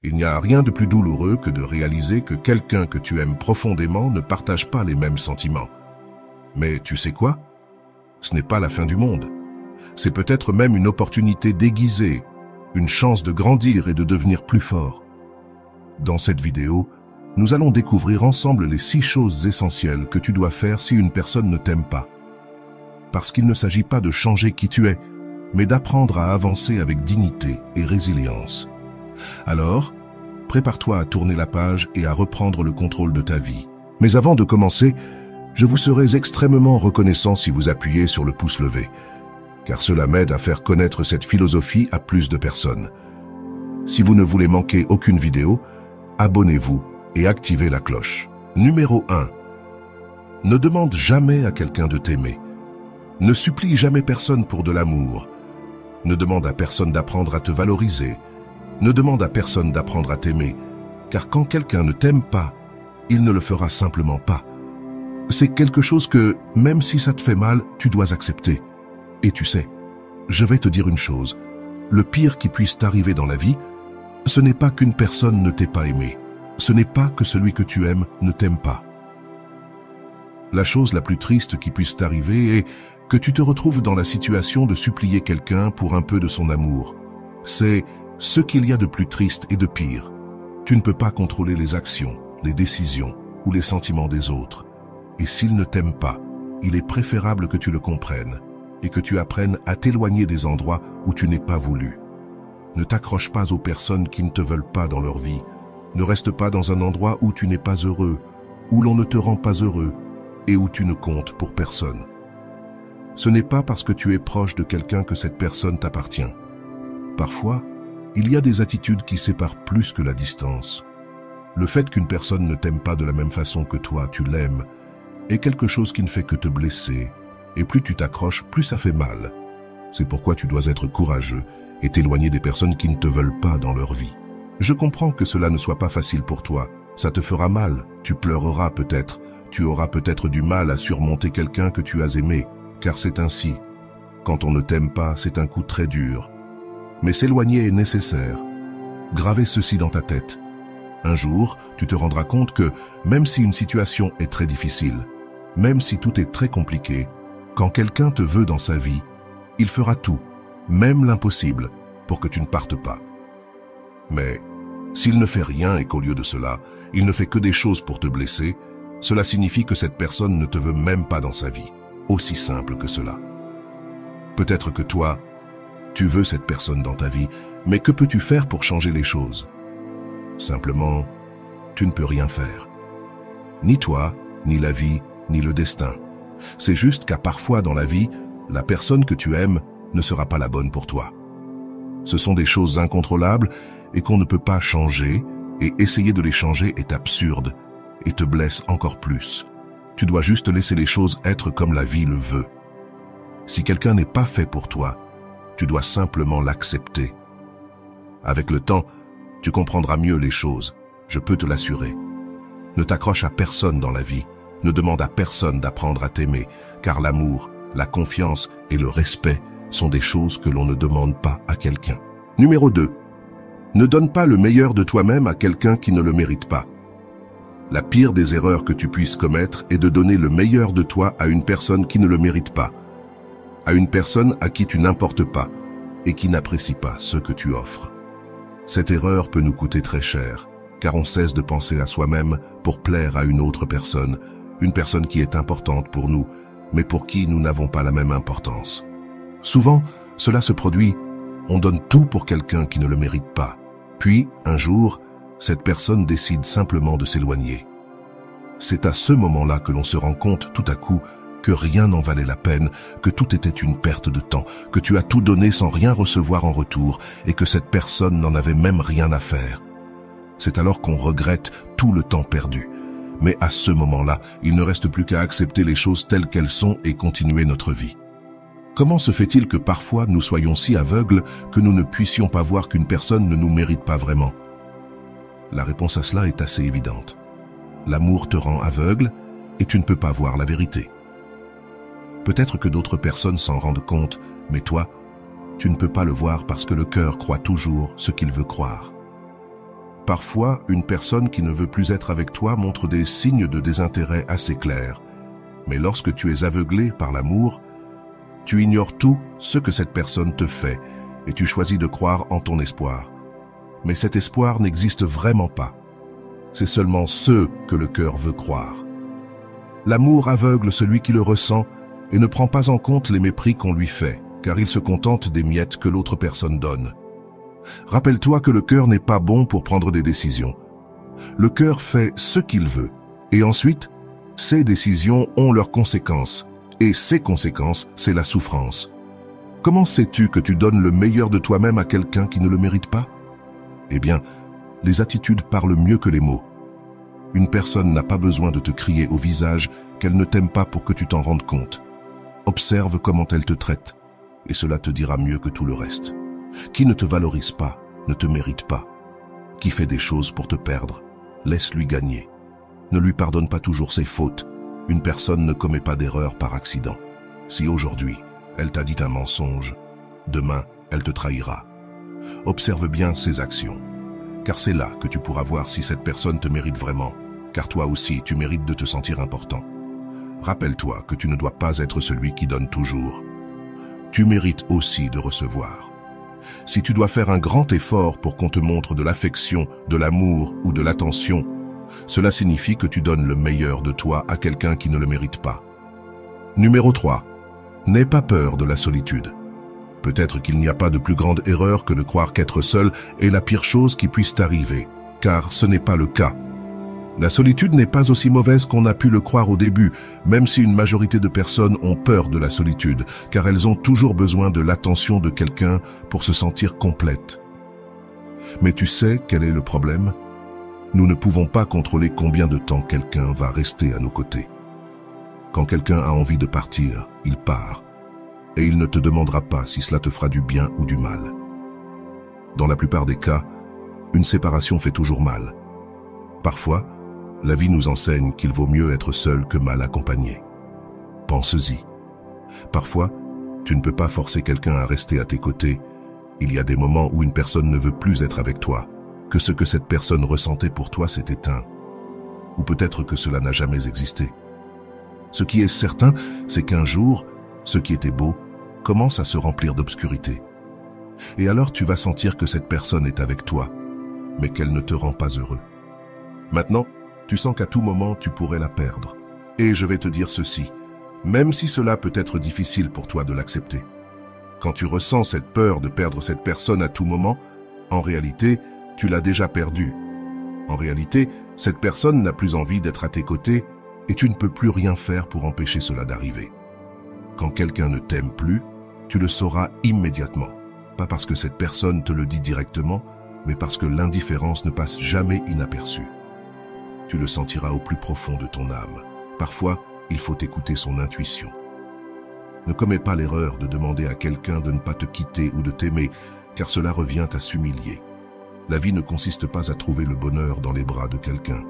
Il n'y a rien de plus douloureux que de réaliser que quelqu'un que tu aimes profondément ne partage pas les mêmes sentiments. Mais tu sais quoi? Ce n'est pas la fin du monde. C'est peut-être même une opportunité déguisée, une chance de grandir et de devenir plus fort. Dans cette vidéo, nous allons découvrir ensemble les 6 choses essentielles que tu dois faire si une personne ne t'aime pas. Parce qu'il ne s'agit pas de changer qui tu es, mais d'apprendre à avancer avec dignité et résilience. Alors, prépare-toi à tourner la page et à reprendre le contrôle de ta vie. Mais avant de commencer, je vous serais extrêmement reconnaissant si vous appuyez sur le pouce levé, car cela m'aide à faire connaître cette philosophie à plus de personnes. Si vous ne voulez manquer aucune vidéo, abonnez-vous et activez la cloche. Numéro 1. Ne demande jamais à quelqu'un de t'aimer. Ne supplie jamais personne pour de l'amour. Ne demande à personne d'apprendre à te valoriser. Ne demande à personne d'apprendre à t'aimer, car quand quelqu'un ne t'aime pas, il ne le fera simplement pas. C'est quelque chose que, même si ça te fait mal, tu dois accepter. Et tu sais, je vais te dire une chose, le pire qui puisse t'arriver dans la vie, ce n'est pas qu'une personne ne t'ait pas aimé, ce n'est pas que celui que tu aimes ne t'aime pas. La chose la plus triste qui puisse t'arriver est que tu te retrouves dans la situation de supplier quelqu'un pour un peu de son amour. C'est ce qu'il y a de plus triste et de pire. Tu ne peux pas contrôler les actions, les décisions ou les sentiments des autres. Et s'ils ne t'aiment pas, il est préférable que tu le comprennes et que tu apprennes à t'éloigner des endroits où tu n'es pas voulu. Ne t'accroche pas aux personnes qui ne te veulent pas dans leur vie. Ne reste pas dans un endroit où tu n'es pas heureux, où l'on ne te rend pas heureux et où tu ne comptes pour personne. Ce n'est pas parce que tu es proche de quelqu'un que cette personne t'appartient. Parfois, il y a des attitudes qui séparent plus que la distance. Le fait qu'une personne ne t'aime pas de la même façon que toi, tu l'aimes, est quelque chose qui ne fait que te blesser. Et plus tu t'accroches, plus ça fait mal. C'est pourquoi tu dois être courageux et t'éloigner des personnes qui ne te veulent pas dans leur vie. Je comprends que cela ne soit pas facile pour toi. Ça te fera mal, tu pleureras peut-être, tu auras peut-être du mal à surmonter quelqu'un que tu as aimé, car c'est ainsi. Quand on ne t'aime pas, c'est un coup très dur. Mais s'éloigner est nécessaire. Gravez ceci dans ta tête. Un jour, tu te rendras compte que, même si une situation est très difficile, même si tout est très compliqué, quand quelqu'un te veut dans sa vie, il fera tout, même l'impossible, pour que tu ne partes pas. Mais, s'il ne fait rien et qu'au lieu de cela, il ne fait que des choses pour te blesser, cela signifie que cette personne ne te veut même pas dans sa vie. Aussi simple que cela. Peut-être que toi, tu veux cette personne dans ta vie, mais que peux-tu faire pour changer les choses? Simplement, tu ne peux rien faire. Ni toi, ni la vie, ni le destin. C'est juste qu'à parfois dans la vie, la personne que tu aimes ne sera pas la bonne pour toi. Ce sont des choses incontrôlables et qu'on ne peut pas changer, et essayer de les changer est absurde et te blesse encore plus. Tu dois juste laisser les choses être comme la vie le veut. Si quelqu'un n'est pas fait pour toi, tu dois simplement l'accepter. Avec le temps, tu comprendras mieux les choses, je peux te l'assurer. Ne t'accroche à personne dans la vie, ne demande à personne d'apprendre à t'aimer, car l'amour, la confiance et le respect sont des choses que l'on ne demande pas à quelqu'un. Numéro 2. Ne donne pas le meilleur de toi-même à quelqu'un qui ne le mérite pas. La pire des erreurs que tu puisses commettre est de donner le meilleur de toi à une personne qui ne le mérite pas, à une personne à qui tu n'importes pas et qui n'apprécie pas ce que tu offres. Cette erreur peut nous coûter très cher, car on cesse de penser à soi-même pour plaire à une autre personne, une personne qui est importante pour nous, mais pour qui nous n'avons pas la même importance. Souvent, cela se produit, on donne tout pour quelqu'un qui ne le mérite pas. Puis, un jour, cette personne décide simplement de s'éloigner. C'est à ce moment-là que l'on se rend compte tout à coup que rien n'en valait la peine, que tout était une perte de temps, que tu as tout donné sans rien recevoir en retour et que cette personne n'en avait même rien à faire. C'est alors qu'on regrette tout le temps perdu. Mais à ce moment-là, il ne reste plus qu'à accepter les choses telles qu'elles sont et continuer notre vie. Comment se fait-il que parfois nous soyons si aveugles que nous ne puissions pas voir qu'une personne ne nous mérite pas vraiment? La réponse à cela est assez évidente. L'amour te rend aveugle et tu ne peux pas voir la vérité. Peut-être que d'autres personnes s'en rendent compte, mais toi, tu ne peux pas le voir parce que le cœur croit toujours ce qu'il veut croire. Parfois, une personne qui ne veut plus être avec toi montre des signes de désintérêt assez clairs. Mais lorsque tu es aveuglé par l'amour, tu ignores tout ce que cette personne te fait et tu choisis de croire en ton espoir. Mais cet espoir n'existe vraiment pas. C'est seulement ce que le cœur veut croire. L'amour aveugle celui qui le ressent et ne prend pas en compte les mépris qu'on lui fait, car il se contente des miettes que l'autre personne donne. Rappelle-toi que le cœur n'est pas bon pour prendre des décisions. Le cœur fait ce qu'il veut, et ensuite, ces décisions ont leurs conséquences, et ces conséquences, c'est la souffrance. Comment sais-tu que tu donnes le meilleur de toi-même à quelqu'un qui ne le mérite pas? Eh bien, les attitudes parlent mieux que les mots. Une personne n'a pas besoin de te crier au visage qu'elle ne t'aime pas pour que tu t'en rendes compte. Observe comment elle te traite, et cela te dira mieux que tout le reste. Qui ne te valorise pas, ne te mérite pas. Qui fait des choses pour te perdre, laisse-lui gagner. Ne lui pardonne pas toujours ses fautes. Une personne ne commet pas d'erreur par accident. Si aujourd'hui, elle t'a dit un mensonge, demain, elle te trahira. Observe bien ses actions, car c'est là que tu pourras voir si cette personne te mérite vraiment, car toi aussi, tu mérites de te sentir important. Rappelle-toi que tu ne dois pas être celui qui donne toujours. Tu mérites aussi de recevoir. Si tu dois faire un grand effort pour qu'on te montre de l'affection, de l'amour ou de l'attention, cela signifie que tu donnes le meilleur de toi à quelqu'un qui ne le mérite pas. Numéro 3. N'aie pas peur de la solitude. Peut-être qu'il n'y a pas de plus grande erreur que de croire qu'être seul est la pire chose qui puisse t'arriver, car ce n'est pas le cas. La solitude n'est pas aussi mauvaise qu'on a pu le croire au début, même si une majorité de personnes ont peur de la solitude, car elles ont toujours besoin de l'attention de quelqu'un pour se sentir complètes. Mais tu sais quel est le problème? Nous ne pouvons pas contrôler combien de temps quelqu'un va rester à nos côtés. Quand quelqu'un a envie de partir, il part, et il ne te demandera pas si cela te fera du bien ou du mal. Dans la plupart des cas, une séparation fait toujours mal. Parfois, la vie nous enseigne qu'il vaut mieux être seul que mal accompagné. Pense-y. Parfois, tu ne peux pas forcer quelqu'un à rester à tes côtés. Il y a des moments où une personne ne veut plus être avec toi, que ce que cette personne ressentait pour toi s'est éteint. Ou peut-être que cela n'a jamais existé. Ce qui est certain, c'est qu'un jour, ce qui était beau commence à se remplir d'obscurité. Et alors tu vas sentir que cette personne est avec toi, mais qu'elle ne te rend pas heureux. Maintenant, tu sens qu'à tout moment tu pourrais la perdre. Et je vais te dire ceci, même si cela peut être difficile pour toi de l'accepter. Quand tu ressens cette peur de perdre cette personne à tout moment, en réalité, tu l'as déjà perdue. En réalité, cette personne n'a plus envie d'être à tes côtés et tu ne peux plus rien faire pour empêcher cela d'arriver. Quand quelqu'un ne t'aime plus, tu le sauras immédiatement. Pas parce que cette personne te le dit directement, mais parce que l'indifférence ne passe jamais inaperçue. Tu le sentiras au plus profond de ton âme. Parfois, il faut écouter son intuition. Ne commets pas l'erreur de demander à quelqu'un de ne pas te quitter ou de t'aimer, car cela revient à s'humilier. La vie ne consiste pas à trouver le bonheur dans les bras de quelqu'un.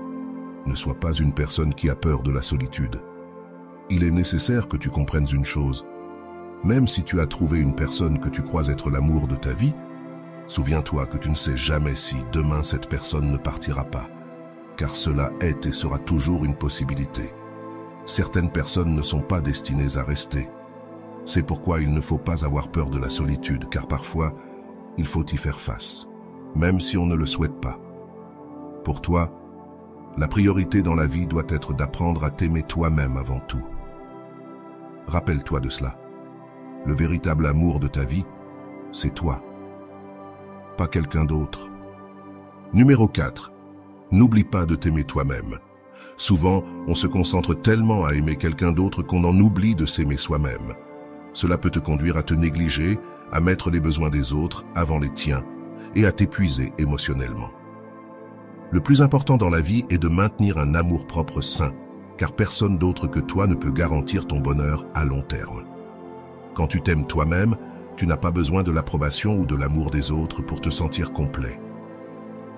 Ne sois pas une personne qui a peur de la solitude. Il est nécessaire que tu comprennes une chose. Même si tu as trouvé une personne que tu crois être l'amour de ta vie, souviens-toi que tu ne sais jamais si demain cette personne ne partira pas. Car cela est et sera toujours une possibilité. Certaines personnes ne sont pas destinées à rester. C'est pourquoi il ne faut pas avoir peur de la solitude, car parfois, il faut y faire face, même si on ne le souhaite pas. Pour toi, la priorité dans la vie doit être d'apprendre à t'aimer toi-même avant tout. Rappelle-toi de cela. Le véritable amour de ta vie, c'est toi, pas quelqu'un d'autre. Numéro 4. N'oublie pas de t'aimer toi-même. Souvent, on se concentre tellement à aimer quelqu'un d'autre qu'on en oublie de s'aimer soi-même. Cela peut te conduire à te négliger, à mettre les besoins des autres avant les tiens et à t'épuiser émotionnellement. Le plus important dans la vie est de maintenir un amour-propre sain, car personne d'autre que toi ne peut garantir ton bonheur à long terme. Quand tu t'aimes toi-même, tu n'as pas besoin de l'approbation ou de l'amour des autres pour te sentir complet.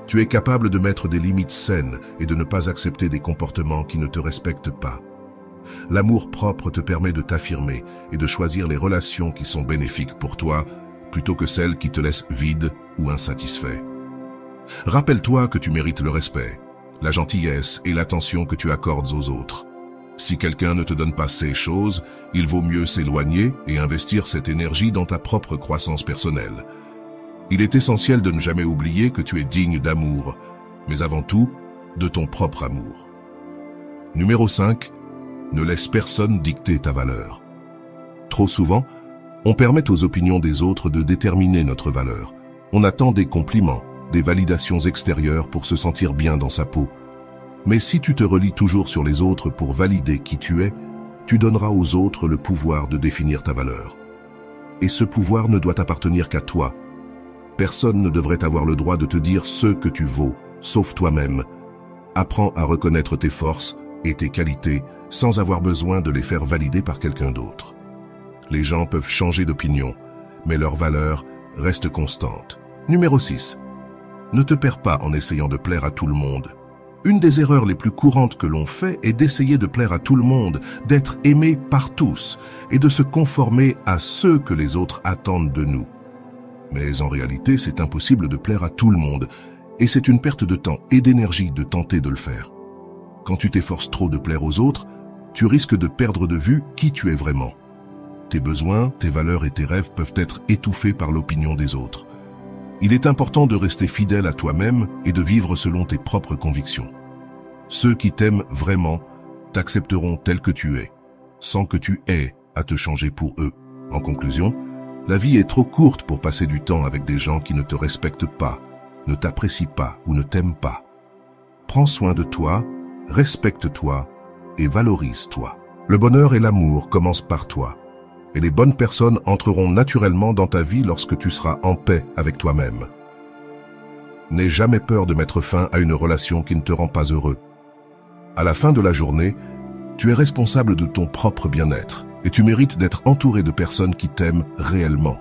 Tu es capable de mettre des limites saines et de ne pas accepter des comportements qui ne te respectent pas. L'amour propre te permet de t'affirmer et de choisir les relations qui sont bénéfiques pour toi, plutôt que celles qui te laissent vide ou insatisfait. Rappelle-toi que tu mérites le respect, la gentillesse et l'attention que tu accordes aux autres. Si quelqu'un ne te donne pas ces choses, il vaut mieux s'éloigner et investir cette énergie dans ta propre croissance personnelle. Il est essentiel de ne jamais oublier que tu es digne d'amour, mais avant tout, de ton propre amour. Numéro 5. Ne laisse personne dicter ta valeur. Trop souvent, on permet aux opinions des autres de déterminer notre valeur. On attend des compliments, des validations extérieures pour se sentir bien dans sa peau. Mais si tu te relis toujours sur les autres pour valider qui tu es, tu donneras aux autres le pouvoir de définir ta valeur. Et ce pouvoir ne doit appartenir qu'à toi. Personne ne devrait avoir le droit de te dire ce que tu vaux, sauf toi-même. Apprends à reconnaître tes forces et tes qualités sans avoir besoin de les faire valider par quelqu'un d'autre. Les gens peuvent changer d'opinion, mais leur valeur reste constante. Numéro 6. Ne te perds pas en essayant de plaire à tout le monde. Une des erreurs les plus courantes que l'on fait est d'essayer de plaire à tout le monde, d'être aimé par tous et de se conformer à ce que les autres attendent de nous. Mais en réalité, c'est impossible de plaire à tout le monde et c'est une perte de temps et d'énergie de tenter de le faire. Quand tu t'efforces trop de plaire aux autres, tu risques de perdre de vue qui tu es vraiment. Tes besoins, tes valeurs et tes rêves peuvent être étouffés par l'opinion des autres. Il est important de rester fidèle à toi-même et de vivre selon tes propres convictions. Ceux qui t'aiment vraiment t'accepteront tel que tu es, sans que tu aies à te changer pour eux. En conclusion, la vie est trop courte pour passer du temps avec des gens qui ne te respectent pas, ne t'apprécient pas ou ne t'aiment pas. Prends soin de toi, respecte-toi et valorise-toi. Le bonheur et l'amour commencent par toi. Et les bonnes personnes entreront naturellement dans ta vie lorsque tu seras en paix avec toi-même. N'aie jamais peur de mettre fin à une relation qui ne te rend pas heureux. À la fin de la journée, tu es responsable de ton propre bien-être et tu mérites d'être entouré de personnes qui t'aiment réellement.